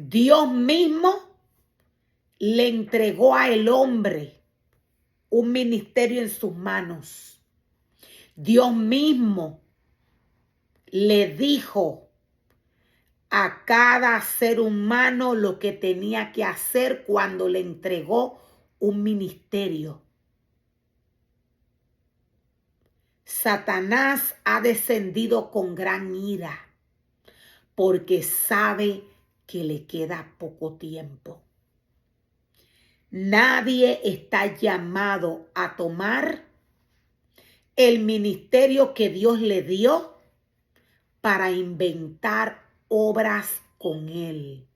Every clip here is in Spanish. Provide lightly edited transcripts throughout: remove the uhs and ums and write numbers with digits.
Dios mismo le entregó al hombre un ministerio en sus manos. Dios mismo le dijo a cada ser humano lo que tenía que hacer cuando le entregó un ministerio. Satanás ha descendido con gran ira porque sabe que le queda poco tiempo. Nadie está llamado a tomar el ministerio que Dios le dio para inventar obras con él.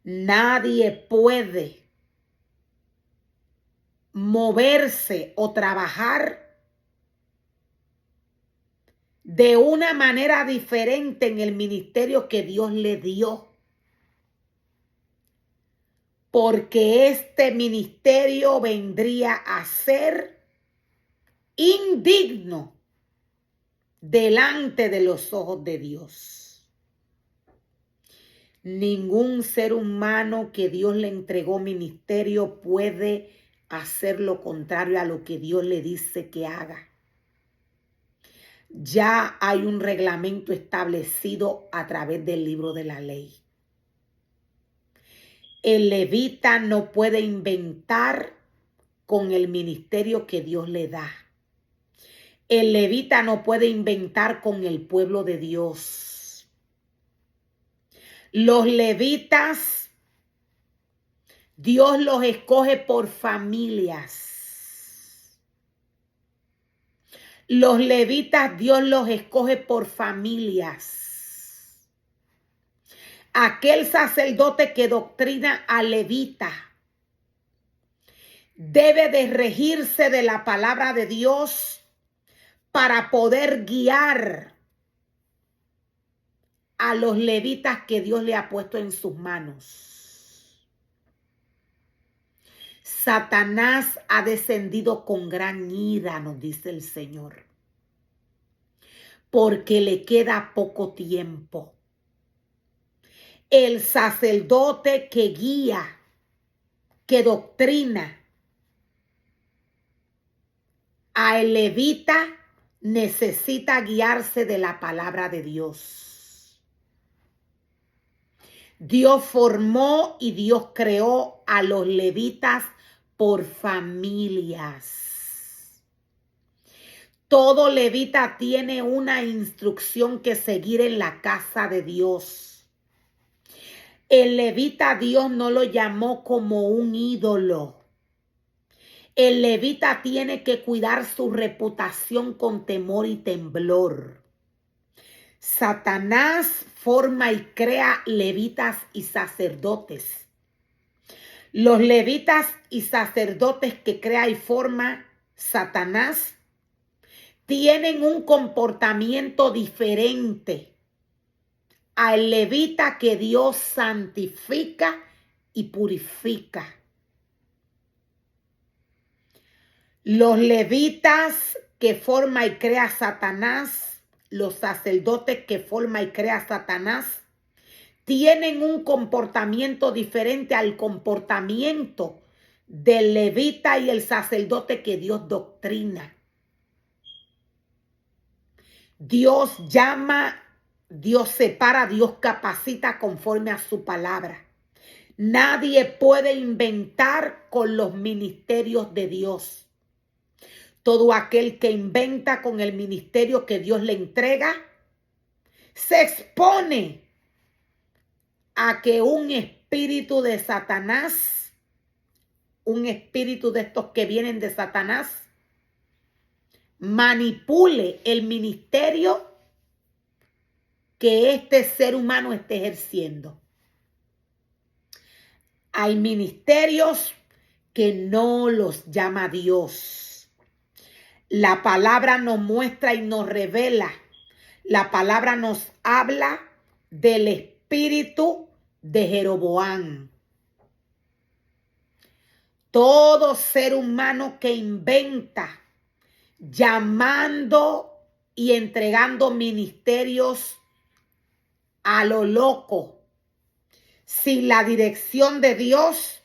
Nadie puede moverse o trabajar de una manera diferente en el ministerio que Dios le dio, porque este ministerio vendría a ser indigno delante de los ojos de Dios. Ningún ser humano que Dios le entregó ministerio puede hacer lo contrario a lo que Dios le dice que haga. Ya hay un reglamento establecido a través del libro de la ley. El levita no puede inventar con el ministerio que Dios le da. El levita no puede inventar con el pueblo de Dios. Los levitas, Dios los escoge por familias. Los levitas, Dios los escoge por familias. Aquel sacerdote que doctrina al levita debe de regirse de la palabra de Dios para poder guiar a los levitas que Dios le ha puesto en sus manos. Satanás ha descendido con gran ira, nos dice el Señor, porque le queda poco tiempo. El sacerdote que guía, que doctrina al levita, necesita guiarse de la palabra de Dios. Dios formó y Dios creó a los levitas por familias. Todo levita tiene una instrucción que seguir en la casa de Dios. El levita Dios no lo llamó como un ídolo. El levita tiene que cuidar su reputación con temor y temblor. Satanás forma y crea levitas y sacerdotes. Los levitas y sacerdotes que crea y forma Satanás tienen un comportamiento diferente al levita que Dios santifica y purifica. Los levitas que forma y crea Satanás, los sacerdotes que forma y crea Satanás, tienen un comportamiento diferente al comportamiento del levita y el sacerdote que Dios doctrina. Dios llama, Dios separa, Dios capacita conforme a su palabra. Nadie puede inventar con los ministerios de Dios. Todo aquel que inventa con el ministerio que Dios le entrega, se expone a que un espíritu de Satanás, un espíritu de estos que vienen de Satanás, manipule el ministerio que este ser humano esté ejerciendo. Hay ministerios que no los llama Dios. La palabra nos muestra y nos revela. La palabra nos habla del espíritu de Jeroboam. Todo ser humano que inventa, llamando y entregando ministerios a lo loco, sin la dirección de Dios,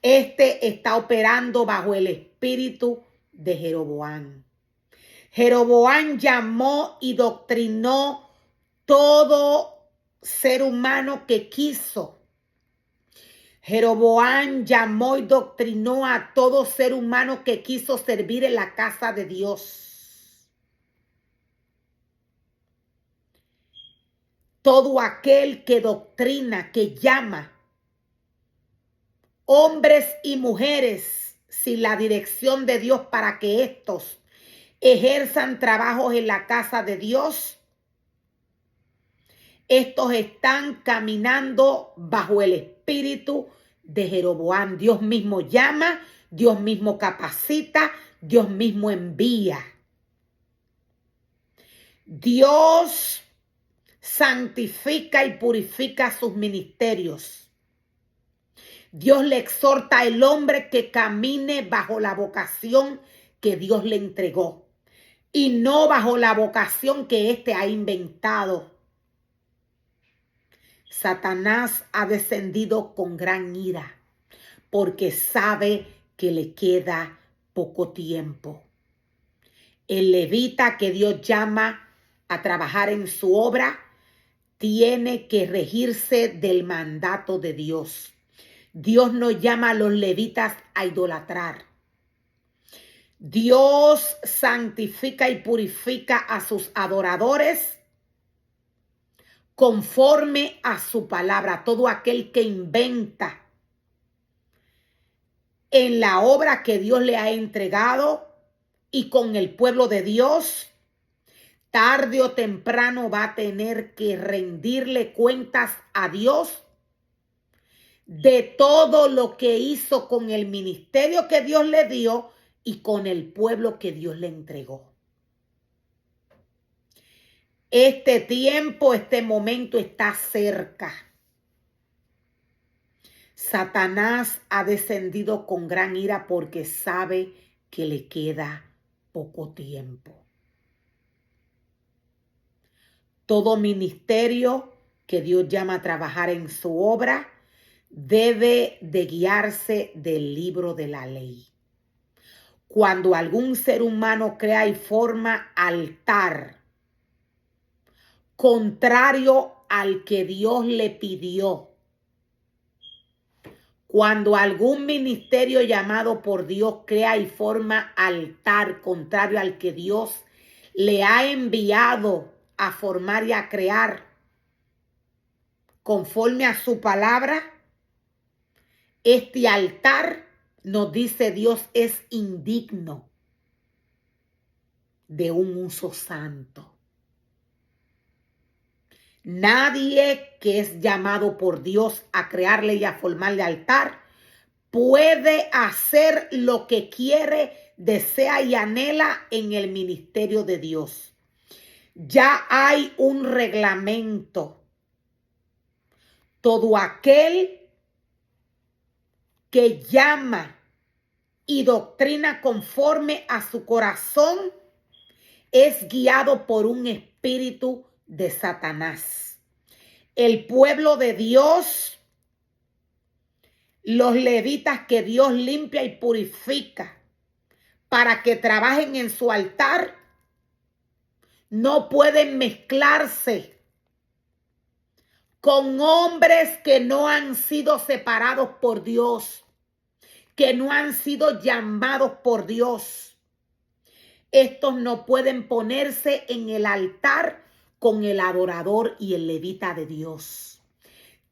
este está operando bajo el espíritu de Jeroboam. Jeroboam llamó y doctrinó todo ser humano que quiso. Jeroboam llamó y doctrinó a todo ser humano que quiso servir en la casa de Dios. Todo aquel que doctrina, que llama, hombres y mujeres, sin la dirección de Dios para que estos ejerzan trabajos en la casa de Dios, estos están caminando bajo el espíritu de Jeroboam. Dios mismo llama, Dios mismo capacita, Dios mismo envía. Dios santifica y purifica sus ministerios. Dios le exhorta al hombre que camine bajo la vocación que Dios le entregó y no bajo la vocación que éste ha inventado. Satanás ha descendido con gran ira porque sabe que le queda poco tiempo. El levita que Dios llama a trabajar en su obra tiene que regirse del mandato de Dios. Dios no llama a los levitas a idolatrar. Dios santifica y purifica a sus adoradores conforme a su palabra. Todo aquel que inventa en la obra que Dios le ha entregado y con el pueblo de Dios, tarde o temprano va a tener que rendirle cuentas a Dios de todo lo que hizo con el ministerio que Dios le dio y con el pueblo que Dios le entregó. Este tiempo, este momento está cerca. Satanás ha descendido con gran ira porque sabe que le queda poco tiempo. Todo ministerio que Dios llama a trabajar en su obra debe de guiarse del libro de la ley. Cuando algún ser humano crea y forma altar contrario al que Dios le pidió, cuando algún ministerio llamado por Dios crea y forma altar contrario al que Dios le ha enviado a formar y a crear conforme a su palabra, este altar, nos dice Dios, es indigno de un uso santo. Nadie que es llamado por Dios a crearle y a formarle altar puede hacer lo que quiere, desea y anhela en el ministerio de Dios. Ya hay un reglamento. Todo aquel que llama y doctrina conforme a su corazón es guiado por un espíritu de Satanás. El pueblo de Dios, los levitas que Dios limpia y purifica para que trabajen en su altar, no pueden mezclarse con hombres que no han sido separados por Dios, que no han sido llamados por Dios. Estos no pueden ponerse en el altar con el adorador y el levita de Dios.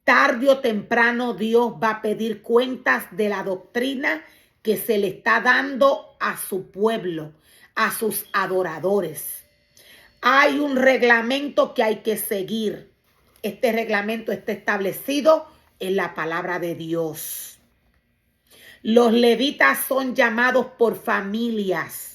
Tarde o temprano Dios va a pedir cuentas de la doctrina que se le está dando a su pueblo, a sus adoradores. Hay un reglamento que hay que seguir. Este reglamento está establecido en la palabra de Dios. Los levitas son llamados por familias.